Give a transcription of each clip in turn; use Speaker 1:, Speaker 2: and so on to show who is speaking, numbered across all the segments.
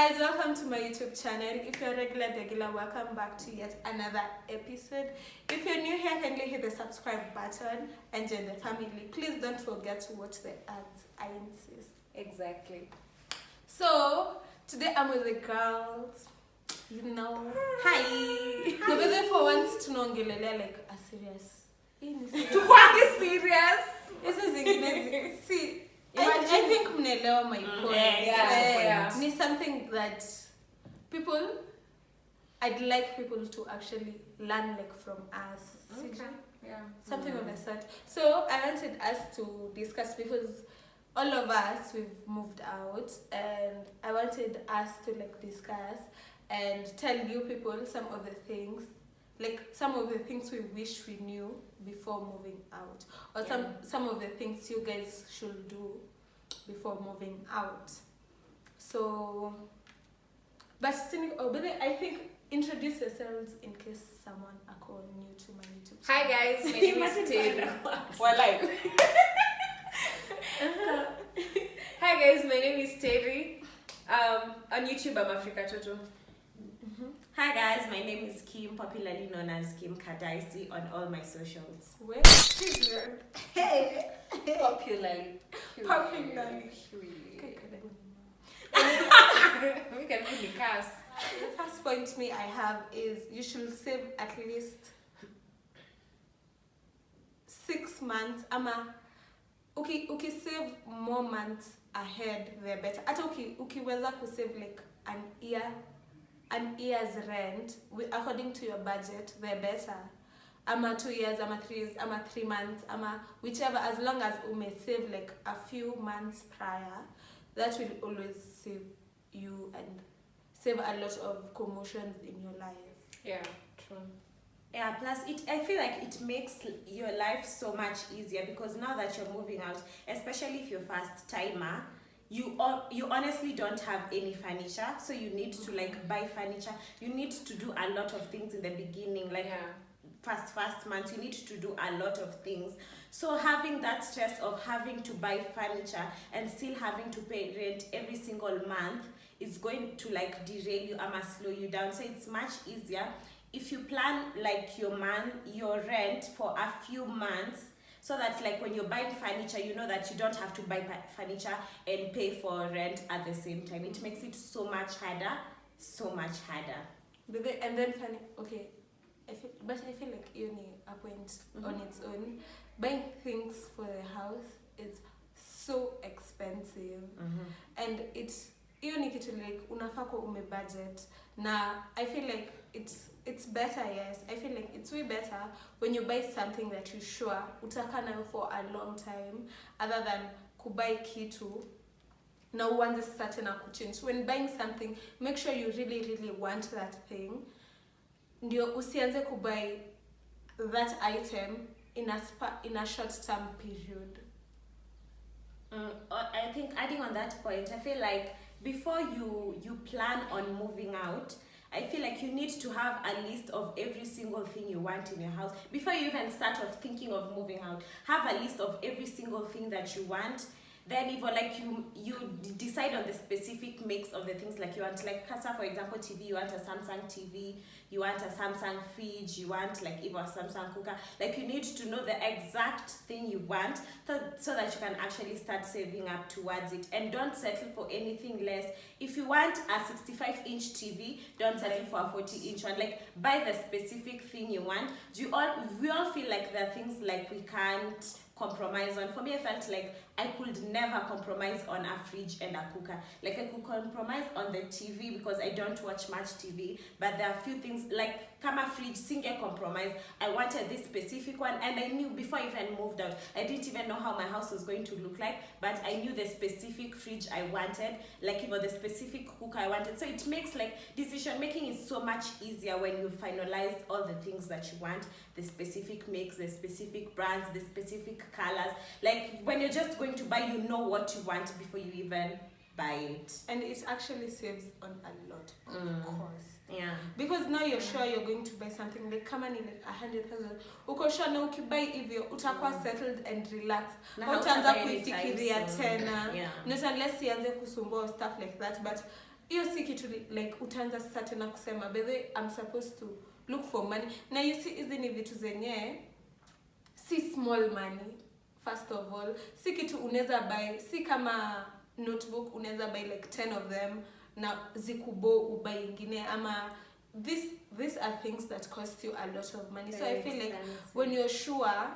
Speaker 1: guys, welcome to my YouTube channel. If you're a regular, welcome back to yet another episode. If you're new here, kindly hit the subscribe button and join the family. Please don't forget to watch the ads, I insist.
Speaker 2: Exactly.
Speaker 1: So, today I'm with the girls. You know. Hi. The weather for once to know like a serious.
Speaker 2: What is serious?
Speaker 1: This is see. I think mnaelewa my point.
Speaker 2: Yeah.
Speaker 1: It's something that I'd like people to actually learn like from us.
Speaker 2: Okay. Yeah.
Speaker 1: Something of the sort. So I wanted us to discuss because all of us we've moved out, and I wanted us to like discuss and tell you people some of the things we wish we knew before moving out, or some of the things you guys should do before moving out. So, but I think introduce yourselves in case someone are new to my YouTube channel.
Speaker 2: Hi guys, my name is Terry.
Speaker 3: We're live.
Speaker 2: Hi guys, my name is Terry. On YouTube I'm Africa Toto.
Speaker 3: Hi guys, my name is Kim, popularly known as Kim Kadaisi on all my socials.
Speaker 1: Where?
Speaker 2: Hey. Popularly. We can be cast.
Speaker 1: The first point I have is you should save at least 6 months. Okay, save more months ahead, the better. Ata ukiweza kusave like an year's rent according to your budget, the better. 2 years, 3 years, 3 months, whichever, as long as you may save like a few months prior, that will always save you and save a lot of commotions in your life.
Speaker 2: Yeah, true.
Speaker 3: Yeah, plus I feel like it makes your life so much easier because now that you're moving out, especially if you're first timer, you honestly don't have any furniture, so you need to like buy furniture. You need to do a lot of things in the beginning, like first month you need to do a lot of things. So having that stress of having to buy furniture and still having to pay rent every single month is going to like derail you or slow you down. So it's much easier if you plan like your rent for a few months, so that like when you're buying furniture, you know that you don't have to buy furniture and pay for rent at the same time. It makes it so much harder.
Speaker 1: And then funny, okay, I feel like you need a point on its own. Buying things for the house is so expensive, and it's unique to like unafaa kuwa umebudget. Na I feel like it's better, yes. I feel like it's way better when you buy something that you're sure utakaa nayo for a long time, other than kubuy kitu na uanze sasa tena kuchange. When buying something, make sure you really want that thing. Ndio usianze kubuy that item in a short term period.
Speaker 3: I think adding on that point, I feel like before you plan on moving out, I feel like you need to have a list of every single thing you want in your house. Before you even start of thinking of moving out, have a list of every single thing that you want. Then if you decide on the specific mix of the things like you want, like Kasa, for example, TV, you want a Samsung TV, you want a Samsung fridge, you want like even a Samsung cooker. Like you need to know the exact thing you want so that you can actually start saving up towards it, and don't settle for anything less. If you want a 65-inch TV, don't settle for a 40-inch one. Like buy the specific thing you want. We all feel like there are things like we can't compromise on. For me, I felt like I could never compromise on a fridge and a cooker. Like I could compromise on the TV because I don't watch much TV, but there are a few things like kama fridge, singe compromise. I wanted this specific one, and I knew before I even moved out, I didn't even know how my house was going to look like, but I knew the specific fridge I wanted, like even the specific cooker I wanted. So it makes like decision making is so much easier when you finalize all the things that you want, the specific mix, the specific brands, the specific colors. Like when you're just going to buy, you know what you want before you even buy it.
Speaker 1: And it actually saves on a lot of cost.
Speaker 3: Yeah.
Speaker 1: Because now you're sure you're going to buy something like kama ni like 100,000. Uko sure na ukibuy hivyo utakuwa settled and relaxed. Hautaanza kuifikiria tena. Not unless ianze kusumbua stuff like that, but hiyo si kitu like utaanza sasa tena kusema by the way I'm supposed to look for money. Na you see hizi ni vitu zenye si small money. First of all, si kitu unaweza buy, si kama notebook unaweza buy like 10 of them na zikubo ubuy ingine, ama these are things that cost you a lot of money. So I feel like when you're sure,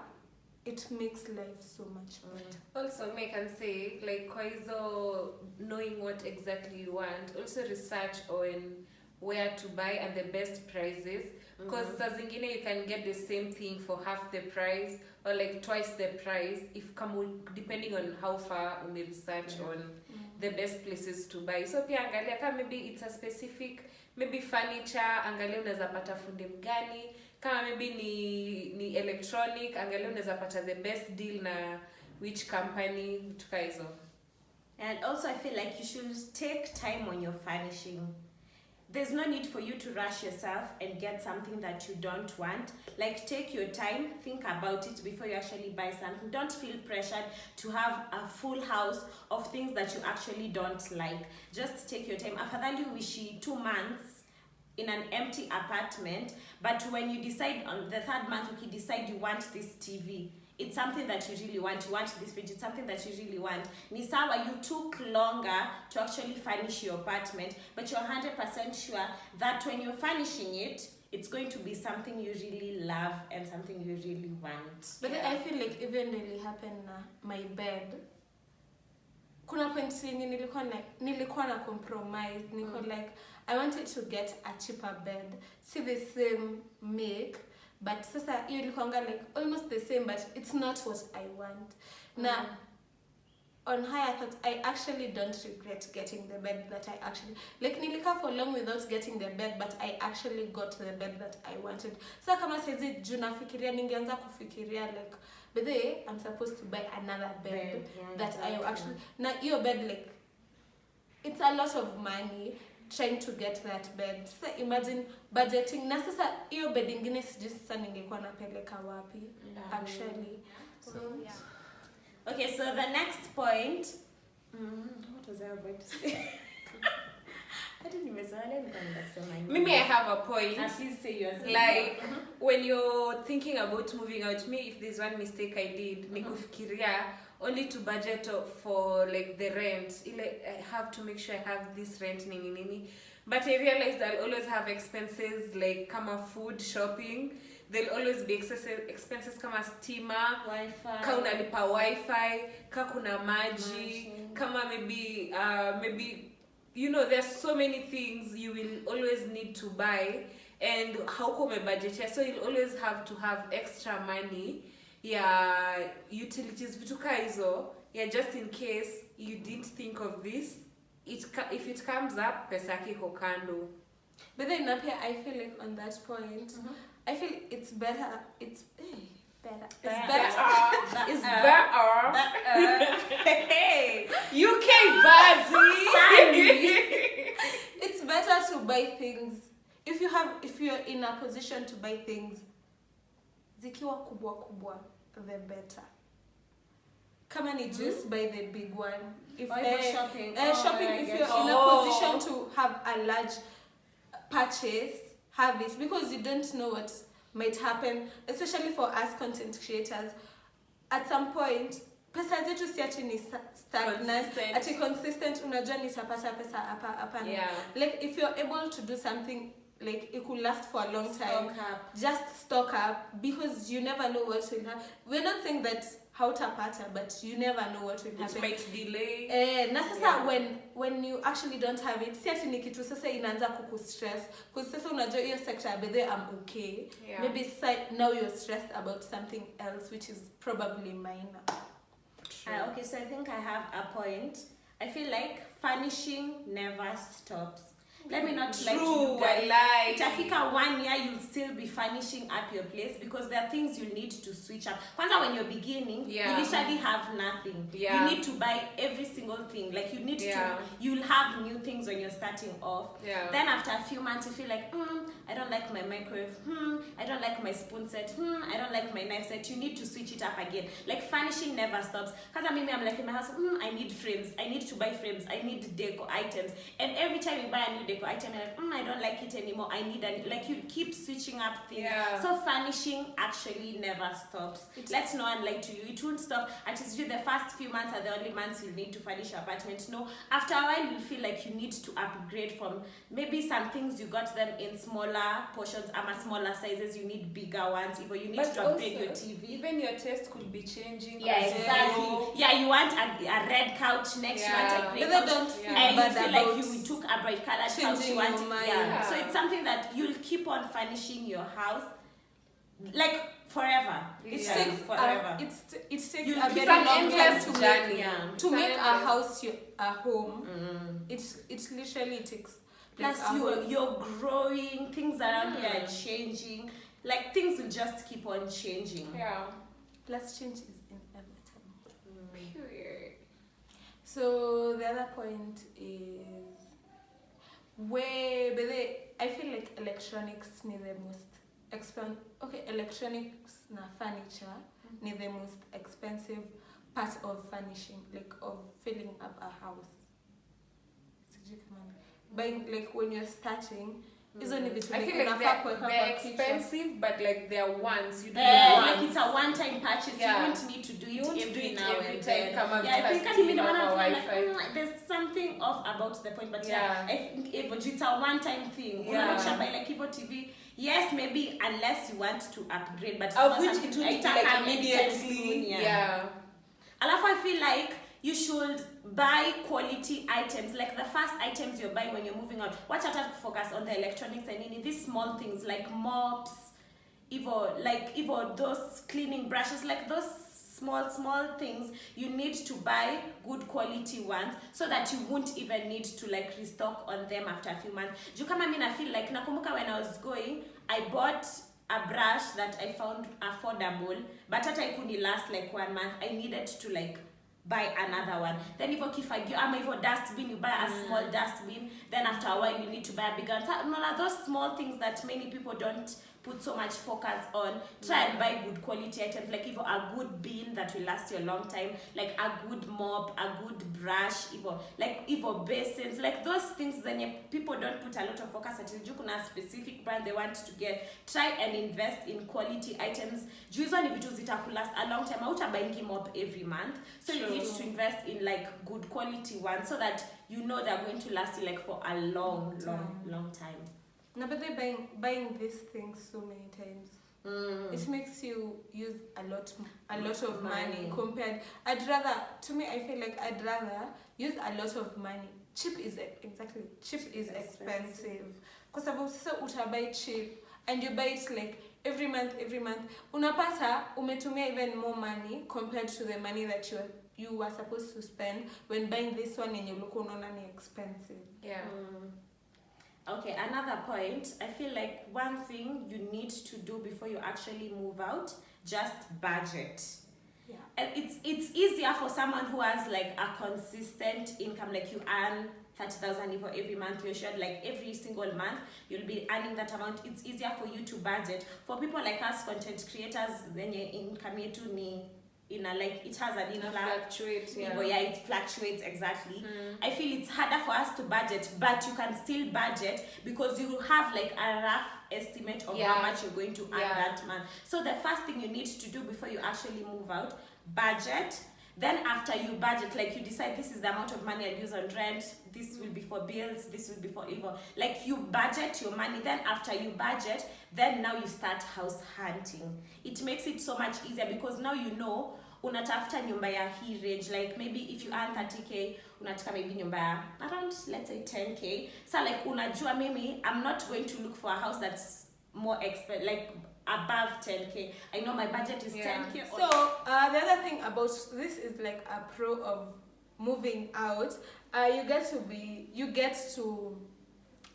Speaker 1: it makes life so much better.
Speaker 2: Also, I can say, like, kwa hizo knowing what exactly you want, also research on where to buy and the best prices, because saa zingine you can get the same thing for half the price or like twice the price depending on how far you research on the best places to buy. So pia angalia kama maybe it's a specific maybe furniture, angalia unaweza pata fundi mgani, kama maybe ni electronic, angalia unaweza pata the best deal na which company, vitu hizo.
Speaker 3: And also I feel like you should take time on your furnishing. There's no need for you to rush yourself and get something that you don't want. Like, take your time, think about it before you actually buy something. Don't feel pressured to have a full house of things that you actually don't like. Just take your time. Afadhali uishi 2 months in an empty apartment, but when you decide on the 3rd month, you decide you want this TV. It's something that you really want. You want this fridge. It's something that you really want. Ni sawa, you took longer to actually furnish your apartment, but you're 100% sure that when you're furnishing it, it's going to be something you really love and something you really want.
Speaker 1: But I feel like even really happened na my bed. Kuna point yenye nilikuwa na compromise. Niko like, I wanted to get a cheaper bed. See the same make. But sasa hiyo ilikuwa like almost the same, but it's not what I want. Now, on higher thoughts, I actually don't regret getting the bed that I actually like. Nilikaa for long without getting the bed, but I actually got the bed that I wanted. So kama saizi juu nafikiria, ningeanza kufikiria like, but I'm supposed to buy another bed that I actually. Now your bed, like, it's a lot of money trying to get that bed. So imagine budgeting. Na sasa hiyo bed ingine sijui sasa ningekuwa napeleka wapi actually. So yeah.
Speaker 3: Okay, so the next point, what was I about to say? I didn't even say anything.
Speaker 2: Maybe I have a point.
Speaker 3: Please say yours.
Speaker 2: Like, when you're thinking about moving out, me, if there's one mistake I did, nikufikiria only to budget for like the rent. Like, I have to make sure I have this rent, nini. But I realized I'll always have expenses like kama food, shopping. There'll always be expenses kama stima,
Speaker 3: Wi-Fi,
Speaker 2: ka unalipa Wi-Fi, ka kuna maji, kama maybe you know, there's so many things you will always need to buy, and hauko umebudgetia, so you'll always have to have extra money ya utilities, vitu ka hizo, just in case you didn't think of this. If it comes up, pesa yake iko kando.
Speaker 1: But then up here, I feel like on that point, I feel it's better. It's better.
Speaker 2: It's better. Hey, UK buddy.
Speaker 1: It's better to buy things if you're in a position to buy things. Zikiwa kubwa, the better. Kama ni juice, buy the big one. If
Speaker 3: shopping,
Speaker 1: if you're in a position to have a large purchase, have it, because you don't know what might happen, especially for us content creators. At some point, pesa zetu si ati ni stagnant, ati consistent, unajua nitapata pesa hapa. Like, if you're able to do something, like, it could last for a long time, just stock up, because you never know what will happen. We're not saying that hautapata, but you never know what will happen.
Speaker 2: It might delay.
Speaker 1: Na sasa when you actually don't have it, si ati ni kitu sasa inaanza kukustress, because sasa unajua hiyo sector, but I'm okay. Maybe now you're stressed about something else, which is probably minor.
Speaker 3: Okay, so I think I have a point. I feel like furnishing never stops. let me not lie to
Speaker 2: True,
Speaker 3: you guys.
Speaker 2: lie.
Speaker 3: Itafika 1 year, you'll still be furnishing up your place because there are things you need to switch up. Kwanza when you're beginning, you literally have nothing.
Speaker 2: Yeah.
Speaker 3: You need to buy every single thing. Like you need to, you'll have new things when you're starting off.
Speaker 2: Yeah.
Speaker 3: Then after a few months, you feel like, I don't like my microwave. I don't like my spoon set. I don't like my knife set. You need to switch it up again. Like furnishing never stops. Because I'm like in my house, I need frames. I need to buy frames. I need deco items. And every time you buy a new deco item, you're like, I don't like it anymore. I need like you keep switching up things.
Speaker 2: Yeah.
Speaker 3: So furnishing actually never stops. Let's not lie to you. It won't stop. At least the first few months are the only months you need to furnish your apartment. No, after a while you'll feel like you need to upgrade from maybe some things you got them in smaller portions, smaller sizes. You need bigger ones. Even you need to upgrade your TV.
Speaker 2: Even your taste could be changing.
Speaker 3: Yeah, exactly. Yeah, you want a red couch next. You want a gray couch. And you feel like you took a bright colored couch. You want So it's something that you'll keep on furnishing your house like forever. It takes forever.
Speaker 1: It takes a
Speaker 3: You'll
Speaker 1: very
Speaker 3: keep
Speaker 1: long
Speaker 3: an
Speaker 1: time
Speaker 3: endless
Speaker 1: to
Speaker 3: journey.
Speaker 1: make, to make a house a home. It literally takes.
Speaker 3: Plus you're growing, things around here are changing. Like things will just keep on changing.
Speaker 2: Yeah.
Speaker 1: Plus change is inevitable. Period. So the other point is I feel like electronics need the most electronics na furniture need the most expensive part of furnishing, like of filling up a house. Buying, like when you're starting, isn't it?
Speaker 2: I feel like they're expensive, but like they're ones. You do
Speaker 3: like it's a one-time purchase.
Speaker 2: Yeah.
Speaker 3: You won't need to do it every now and then.
Speaker 2: I
Speaker 3: think there's something off about the point, but I think it's a one-time thing. Like Evo TV. Yes, maybe unless you want to upgrade, but
Speaker 2: of which it will like immediately.
Speaker 3: Alafu I feel like you should buy quality items. Like the first items you're buying when you're moving out. Watch out to focus on the electronics and in these small things like mops, even those cleaning brushes, like those small things. You need to buy good quality ones so that you won't even need to like restock on them after a few months. I feel like nakumbuka when I was going, I bought a brush that I found affordable, but I couldn't last like 1 month. I needed to like buy another one. Then if you dustbin, you buy a small dustbin. Then after a while you need to buy a bigger one. No, those small things that many people don't put so much focus on. Try and buy good quality items, like even a good bin that will last you a long time, like a good mop, a good brush, even basins, like those things that people don't put a lot of focus until you can a specific brand they want to get. Try and invest in quality items. Usually if it will last a long time. I would buy mop every month, so you need to invest in like good quality ones so that you know they're going to last you like for a long time.
Speaker 1: No, but they're buying these things so many times. It makes you use a lot of money compared. I feel like I'd rather use a lot of money. Cheap is expensive. Because about buy cheap and you buy it like every month. Unapata umetumia even more money compared to the money that you were supposed to spend when buying this one and you look on expensive.
Speaker 2: Yeah.
Speaker 3: Okay, another point. I feel like one thing you need to do before you actually move out, just budget.
Speaker 1: Yeah.
Speaker 3: And it's easier for someone who has like a consistent income, like you earn 30,000 for every month. You should like every single month you'll be earning that amount. It's easier for you to budget. For people like us, content creators, when your income it has an influx. It fluctuates exactly. I feel it's harder for us to budget, but you can still budget because you have like a rough estimate of how much you're going to earn that month. So the first thing you need to do before you actually move out, budget. Then after you budget, like you decide this is the amount of money I'll use on rent, this will be for bills, this will be for like you budget your money. Then after you budget, then now you start house hunting. It makes it so much easier because now you know unatafuta nyumba ya hii range. Like maybe if you earn 30k, unataka maybe nyumba ya around, let's say 10k. So like unajua mimi, I'm not going to look for a house that's more expensive, like above 10k. I know my budget is 10k.
Speaker 1: So the other thing about this is like a pro of moving out. You get to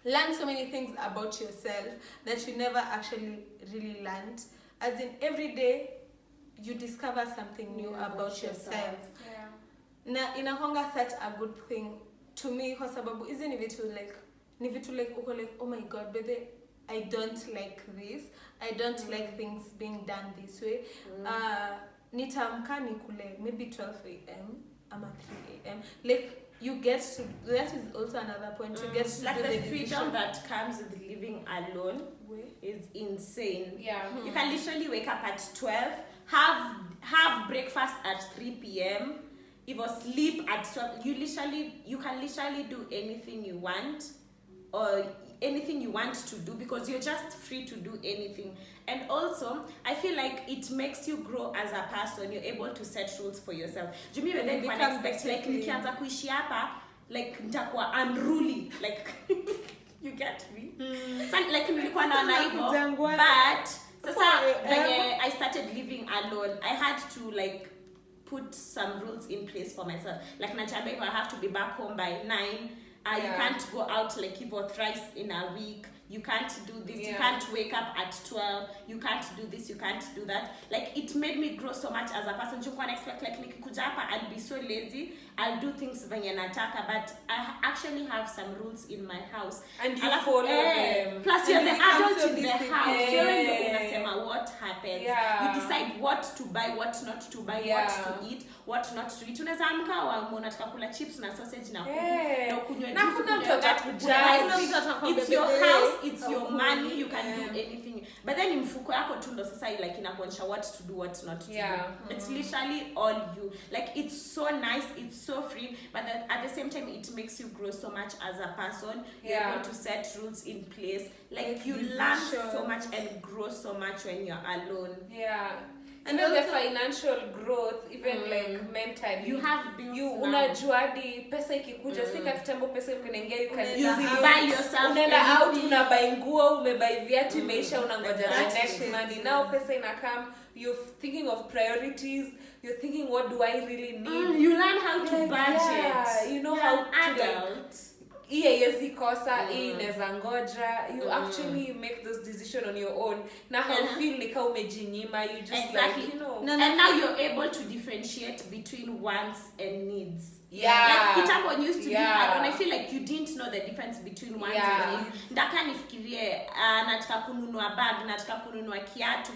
Speaker 1: learn so many things about yourself that you never actually really learned. As in, every day you discover something new about yourself. Na inakonga such a good thing to me kwa sababu hizi ni vitu like uko like, oh my god, but I don't like this, I don't like things being done this way. Nitamka nikule maybe 12 a.m. ama 3 a.m. like you get to, that is also another point, you get to
Speaker 3: like
Speaker 1: do
Speaker 3: the
Speaker 1: the
Speaker 3: freedom
Speaker 1: decision.
Speaker 3: that comes with living alone is insane. You can literally wake up at 12, have breakfast at 3 p.m. even sleep at 12. You can literally do anything you want, or anything you want to do, because you're just free to do anything. And also I feel like it makes you grow as a person. You're able to set rules for yourself. Do you then expect like nikianza kuishi hapa like nitakuwa unruly, like you get me? So, like nilikuwa naona hivyo, but sasa when I started living alone, I had to like put some rules in place for myself. Like I have to be back home by 9. You can't go out like thrice in a week. You can't do this. You can't wake up at 12. You can't do this. You can't do that. Like it made me grow so much as a person. You can't expect like nikikuja hapa I'll be so lazy. I'll do things venye nataka, but I actually have some rules in my house.
Speaker 2: And you follow them.
Speaker 3: Plus you're the adult in the house. You're unasema what happens. You decide what to buy, what not to buy, what to eat, what not to eat. Unaweza amka wa unataka kula chips na sausage na kuku. Na kunywa juice. It's your house, it's your money, you can do anything. But then mfuko yako tu ndo sasa like inakuonyesha what to do, what not to do. It's literally all you. Like it's so nice, it's so free, but then at the same time it makes you grow so much as a person. You're able to set rules in place. Like you learn so much and grow so much when you're alone.
Speaker 2: And then the financial growth, even like mentally,
Speaker 3: you have bills
Speaker 2: unajua hadi pesa ikikuja sika kitambo pesa inaingia, you can easily
Speaker 3: buy yourself,
Speaker 2: unaenda out unabuy nguo, umebuy viatu, imeisha, unangoja the next money. Now pesa inakam, you're thinking of priorities, you're thinking what do I really need.
Speaker 3: You learn how to budget.
Speaker 2: You know how to like yezi kosa inaweza ngoja. You actually make those decisions on your own. Na how feel nika umejinyima, you just like, you know.
Speaker 3: And now you're able to differentiate between wants and needs.
Speaker 2: Like
Speaker 3: kitambo used to be alone. I feel like you didn't know the difference between wants and needs. Ndaka nifikirie nataka kununua bag, nataka kununua kiatu.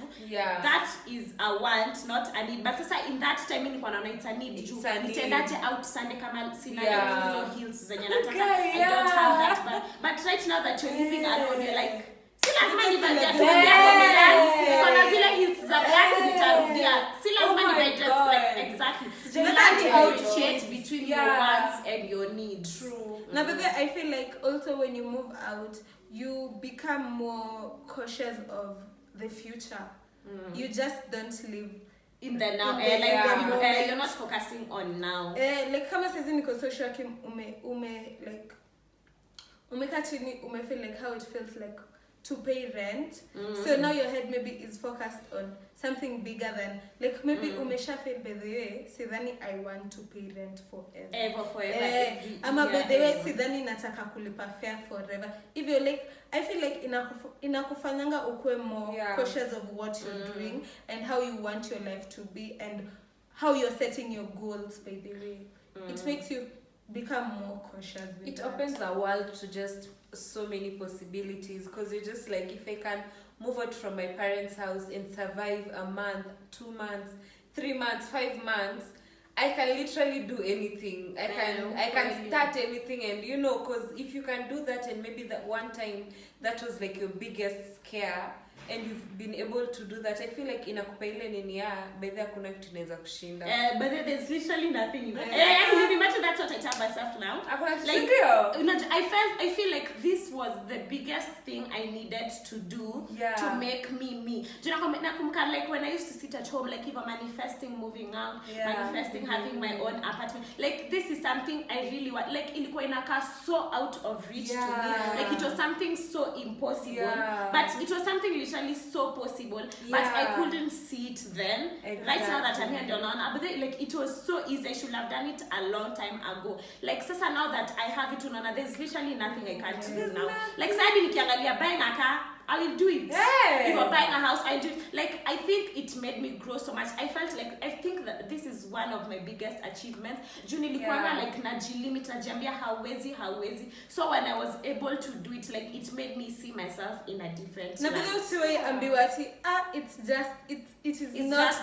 Speaker 3: That is a want, not a need. But sasa in that time nilikuwa naona it's a need. Nitendaje out Sunday kama sina hizo heels zenye nataka. I don't have that. But right now that you're living alone, you're like, si lazima nivalia tu kuna zile heels za black nitarudia. Si lazima nivae dress like exactly. You learn to differentiate between your wants and your needs.
Speaker 1: True. Now, but I feel like also when you move out, you become more cautious of the future. You just don't live
Speaker 3: in the now. You're not focusing on now.
Speaker 1: Like kama sasa niko social kim like umeka chini feel like how it feels like to pay rent. So now your head maybe is focused on something bigger than like maybe umesha feel by the way sidhani I want to pay rent forever. Ama by the way sidhani nataka kulipa fare forever. If you're like, I feel like inakufanyanga ukwe more cautious of what you're doing and how you want your life to be and how you're setting your goals by the way. It makes you become more cautious with
Speaker 2: it. Opens the world to just so many possibilities, because you're just like, if I can move out from my parents' house and survive a month, 2 months, 3 months, 5 months, I can literally do anything. I can start anything, and you know, because if you can do that, and maybe that one time that was like your biggest scare, and you've been able to do that, I feel like inakupa ile nini bedhi hakuna kitu inaweza kushinda.
Speaker 3: But there's literally nothing you can. Can you imagine that's what I tell myself now? Like, I feel like this was the biggest thing I needed to do to make me. Do you know, like when I used to sit at home, like even manifesting moving out, manifesting having my own apartment. Like this is something I really want. Like ilikuwa inakaa so out of reach to me. Like it was something so impossible. But it was something literally literally so possible,
Speaker 2: Yeah.
Speaker 3: but I couldn't see it then.
Speaker 2: Exactly.
Speaker 3: Right now that I'm here, don't know, but then, like, it was so easy. I should have done it a long time ago. Like, sasa now that I have it, there's literally nothing I can't do now. Like, sadi nikiangalia buying a car, I will do it.
Speaker 2: Yeah.
Speaker 3: If I'm buying a house, I do it. Like, I think it made me grow so much. I think that this is one of my biggest achievements. Juni nilikuwa like najilimit, najiambia hawezi. So when I was able to do it, like, it made me see myself in a different
Speaker 1: light. It's not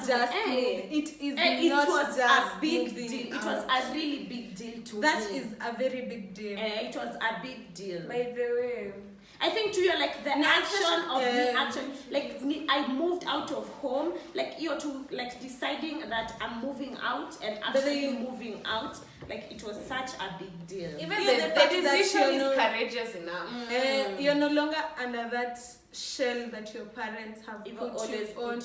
Speaker 1: just
Speaker 3: it was a big deal. It was a really big deal to me.
Speaker 1: That is a very big deal.
Speaker 3: It was a big deal.
Speaker 2: By the way,
Speaker 3: I think to you, like, the action of me actually, like, I moved out of home, like, you're to, like, deciding that I'm moving out and actually moving out, like, it was such a big deal.
Speaker 2: Even the decision is courageous enough.
Speaker 1: You're no longer under that shell that your parents have put you on.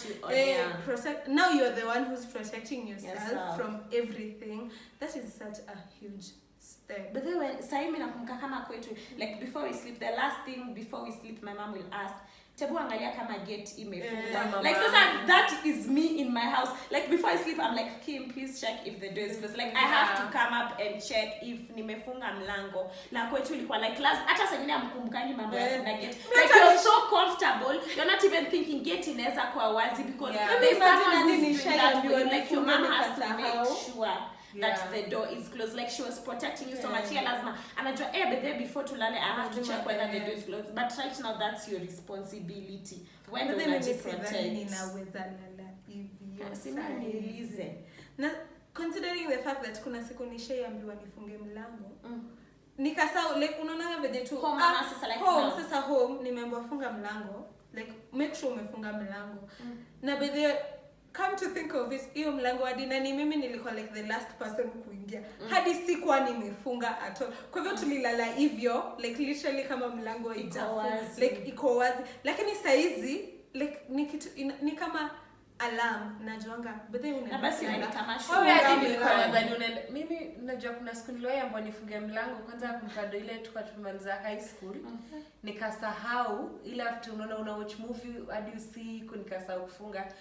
Speaker 1: Now you're the one who's protecting yourself from everything. That is such a huge step.
Speaker 3: But then when Saimi nakumbuka kama kwetu, like, before we sleep, the last thing before we sleep, my mom will ask, Tebu angalia kama gate imefungwa. Like, so that is me in my house. Like, before I sleep, I'm like, Kim, please check if the door is closed. Like, I have to come up and check if nimefunga mlango. Na kwetu ilikuwa like class, hata saa nyingine amkumbukangi mambo ya kuna gate. Like, you're so comfortable, you're not even thinking gate inaweza kuwa wazi because there's someone who's doing that for you. Like, your mom has to make sure that the door is closed. Like, she was protecting you so much. Yeah, lazima anajua but there before tulale I have to check whether the door is closed. But right now that's your responsibility. When do you protect?
Speaker 1: Na considering the fact that kuna siku nishaiambiwa nifunge mlango. Nikasahau, like, unaona venye tu home nimeambiwa funga mlango, like, make sure umefunga mlango. Na bedhe come to think of it, hiyo mlango hadi nani mimi nilikuwa like the last person kuingia. Hadi sikuwa nimefunga at all. Kwa hivyo tulilala hivyo, like, literally kama mlango haijafunga, like, iko wazi. Lakini saizi, like, ni kama alarm najuanga, but then
Speaker 3: na basi ni kama
Speaker 2: mimi najua kuna siku niliwahi nifunge mlango kwanza kumpado ile tukatumaliza high school. Nikasahau ile after una watch movie hadi usiku nikasahau kufunga.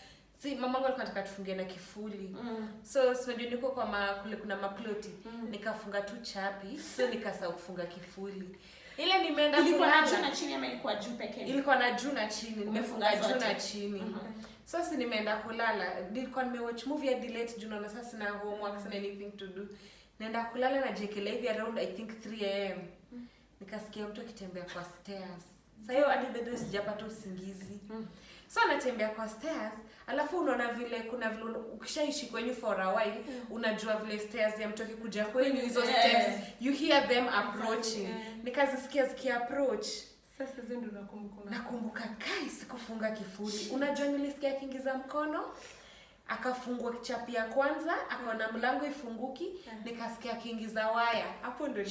Speaker 2: Si mamangu alikuwa anataka tufunge na kifuli. So unajua niko kwa kule kuna maploti. Nikafunga tu chapi, so nikasahau kufunga kifuli. Ile nimeenda
Speaker 3: ilikuwa na juu na chini ama ilikuwa juu pekee?
Speaker 2: Ilikuwa na juu na chini, nimefunga juu na chini. So si nimeenda kulala, nilikuwa nimewatch movie hadi late juu na sasa sina homework, sina anything to do. Naenda kulala na jekela hivi around I think 3 am. Nikasikia mtu akitembea kwa stairs. Sasa hiyo hadi bado sijapata usingizi. So anatembea kwa stairs, alafu unaona vile kuna vile ukishaishi kwenyu for a while, unajua vile stairs ya mtu kuja kwenyu hizo steps, you hear them approaching. Nikazisikia zikia approach.
Speaker 1: Sasa hizo ndio
Speaker 2: nakumbuka kai sikufunga kifuli. Unajua nilisikia akiingiza mkono, akafungua kichapi ya kwanza, akaona mlango ifunguki, nikasikia akiingiza waya. Hapo ndo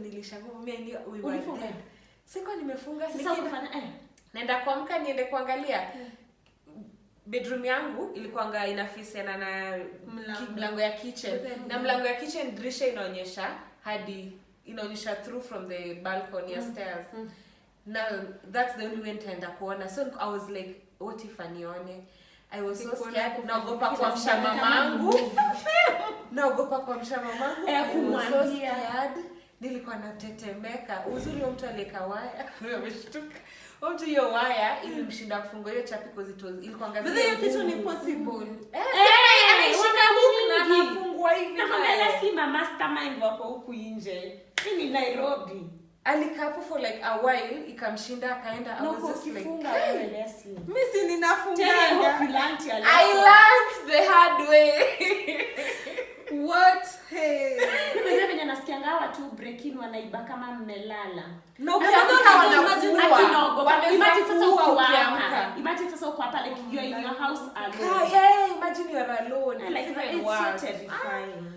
Speaker 2: nilisha. Mimi we were dead. Sikuwa nimefunga
Speaker 3: sasa kufanya
Speaker 2: naenda kuamka niende kuangalia. Bedroom yangu ilikuwa ina face na mlango ya kitchen. Na mlango ya kitchen dirisha inaonyesha through from the balcony ya stairs. Now that's the only way nitaenda kuona. So I was like, what if anione? I was so scared. Naogopa kuamsha mamangu. Nilikuwa natetemeka. Uzuri wa mtu aliyeka waya. Ameshtuka. Mtu hiyo waya ilimshinda kufunga hiyo chapi because ilikuwa ngazi.
Speaker 1: But hiyo kitu ni possible.
Speaker 2: Nafungua hivi.
Speaker 3: Na si mastermind wako huku nje. Hii ni Nairobi.
Speaker 2: Alikapo for like a while ikamshinda akaenda. I was just like,
Speaker 1: mimi si ninafunga.
Speaker 2: I learned the hard way.
Speaker 1: What? Hey.
Speaker 3: Wewe venye nasikianga watu break in wanaiba kama mmelala.
Speaker 2: No, ukiamka wanakuwa.
Speaker 3: Imagine sasa uko hapa like you are in your house alone.
Speaker 2: Yeah, imagine you are alone.
Speaker 3: Like it's so terrifying.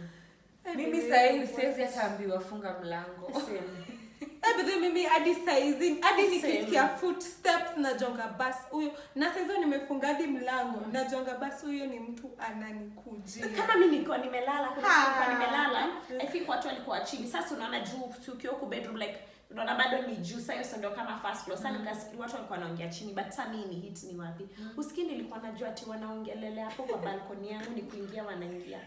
Speaker 2: Mimi sasa siwezi hata ambiwa funga mlango.
Speaker 1: But then mimi hadi sizing hadi nikisikia footsteps najonga basi huyo na sasa nimefunga hadi mlango najonga basi huyo ni mtu ananikujia.
Speaker 3: Kama mimi nilikuwa nimelala I think watu walikuwa chini. Sasa unaona juu tukio ku bedroom like unaona bado ni juu, sasa ndio kama first floor. Sasa nikasikia watu walikuwa wanaongea chini, but sasa mimi ni hit ni wapi? Usikii nilikuwa najua ati wanaongelelea hapo kwa balcony yangu, ni kuingia wanaingia.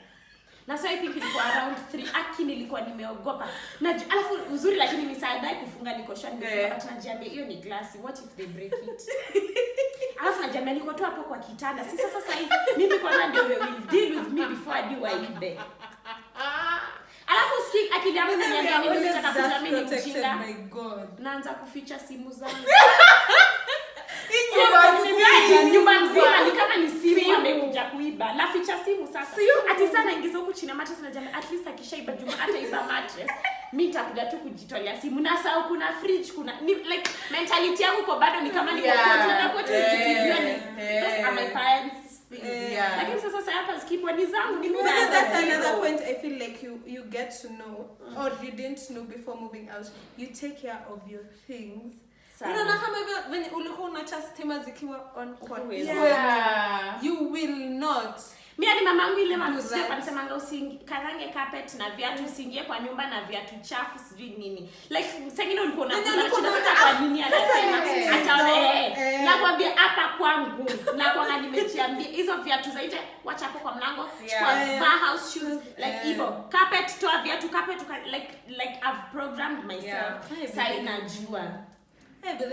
Speaker 3: Na so I think ilikuwa around 3 aki nilikuwa nimeogopa. Na alafu uzuri lakini nisaidai kufunga niko shani but najiambia hiyo ni glass, what if they break it? Alafu najiambia niko tu hapo kwa kitanda. Sasa hivi mimi kwanza ndio will deal with me before I do waibe. Alafu sikii akili yangu inaniambia mimi nataka kudhamini mjinga.
Speaker 1: My God.
Speaker 3: Naanza kuficha simu zangu.
Speaker 2: Nyumba
Speaker 3: nzima ni kama ni simu amekuja kuiba. Na ficha simu sasa. Ati sana ingiza huku chini mattress na jamii at least akishaiba juma hata iba mattress. Mimi nitakuja tu kujitolea simu. Na sasa kuna fridge kuna like mentality yangu kwa bado ni kama niko kwa those are my parents. Lakini sasa hapa skipwa ni zangu ni mimi.
Speaker 1: That's another point I feel like you get to know or you didn't know before moving out. You take care of your things. Unaona kama when ulikuwa unacha stima zikiwa on you will not.
Speaker 3: Mimi hadi mamangu ile mamsikia anasemanga usikarange carpet na viatu usiingie kwa nyumba na viatu chafu sijui nini. Like sengine ulikuwa unakuza kwa nini anasema ataona nakwambia hapa kwangu na kwa nimechiambia hizo viatu zaidi wacha hapo kwa mlango kwa house shoes like hivyo carpet toa viatu carpet like I've programmed myself sasa inajua.
Speaker 1: Hey, but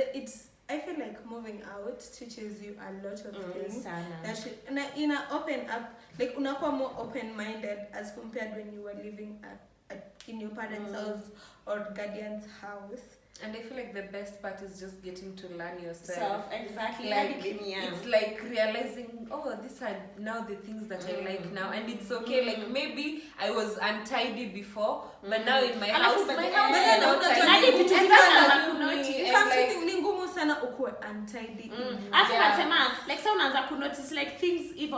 Speaker 1: I feel like moving out teaches you a lot of things that in a open up, like unakuwa more open-minded as compared when you were living in your parents' house or guardian's house.
Speaker 2: And I feel like the best part is just getting to learn yourself.
Speaker 3: Exactly.
Speaker 2: Like it's like realizing, oh, these are now the things that I like now, and it's okay. Like maybe I was untidy before, but now in my house,
Speaker 1: sana ukuwe untidy.
Speaker 3: After nasema like so unaanza ku notice like things if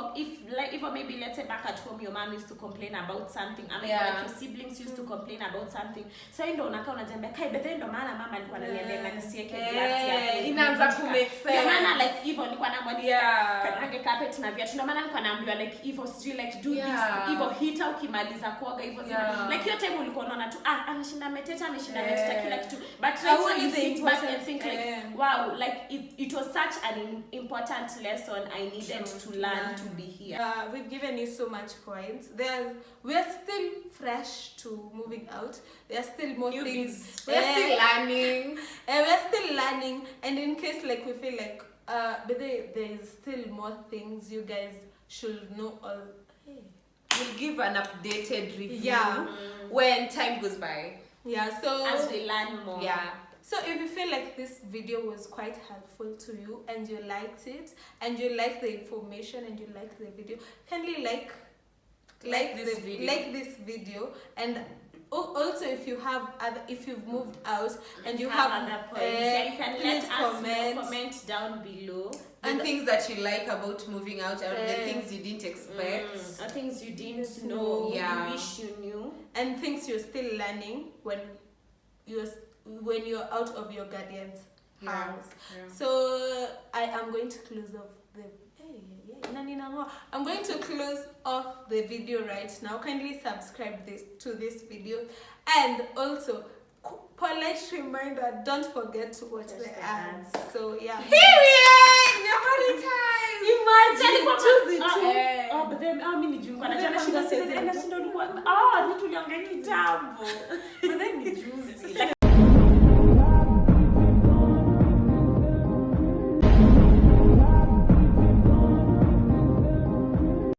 Speaker 3: maybe let's say back at home your mom used to complain about something, I mean like your siblings used to complain about something. So ndio unakaa unajiambia kai but ndio maana mama alikuwa ananiambia na nisiweke glass yake.
Speaker 2: Inaanza ku make sense.
Speaker 3: Maana like hivyo nilikuwa naambia kange carpet na viatu. Ndio maana nilikuwa naambiwa like hivyo sijui like do this hivyo hita ukimaliza kuoga hivyo like hiyo time ulikuwa unaona tu anashinda meteta kila kitu, but right you sit back and think like wow, like it was such an important lesson I needed to learn to be here.
Speaker 1: We've given you so much points. We're still fresh to moving out. There are still more things.
Speaker 2: We're still learning.
Speaker 1: We're still learning, and in case like we feel like but there's still more things you guys should know.
Speaker 2: We'll give an updated review when time goes by.
Speaker 1: Yeah, so
Speaker 3: as we learn more.
Speaker 1: Yeah. So if you feel like this video was quite helpful to you and you liked it and you like the information and you like the video, kindly like this video, and also if you've moved out and you have
Speaker 3: other points, you can let us comment down below.
Speaker 2: And things that you like about moving out, or the things you didn't expect,
Speaker 3: or things you didn't know, you wish you knew,
Speaker 1: and things you're still learning when you're out of your guardian's house. So I am going to close off I'm going to close off the video right now. Kindly subscribe to this video, and also polite reminder, don't forget to watch the ads. So yeah.
Speaker 2: Period! Nobody time!
Speaker 1: Imagine choose it.
Speaker 3: But then mimi nijua na jana shida ulikuwa nituliongea kitambo. But then ni juicy.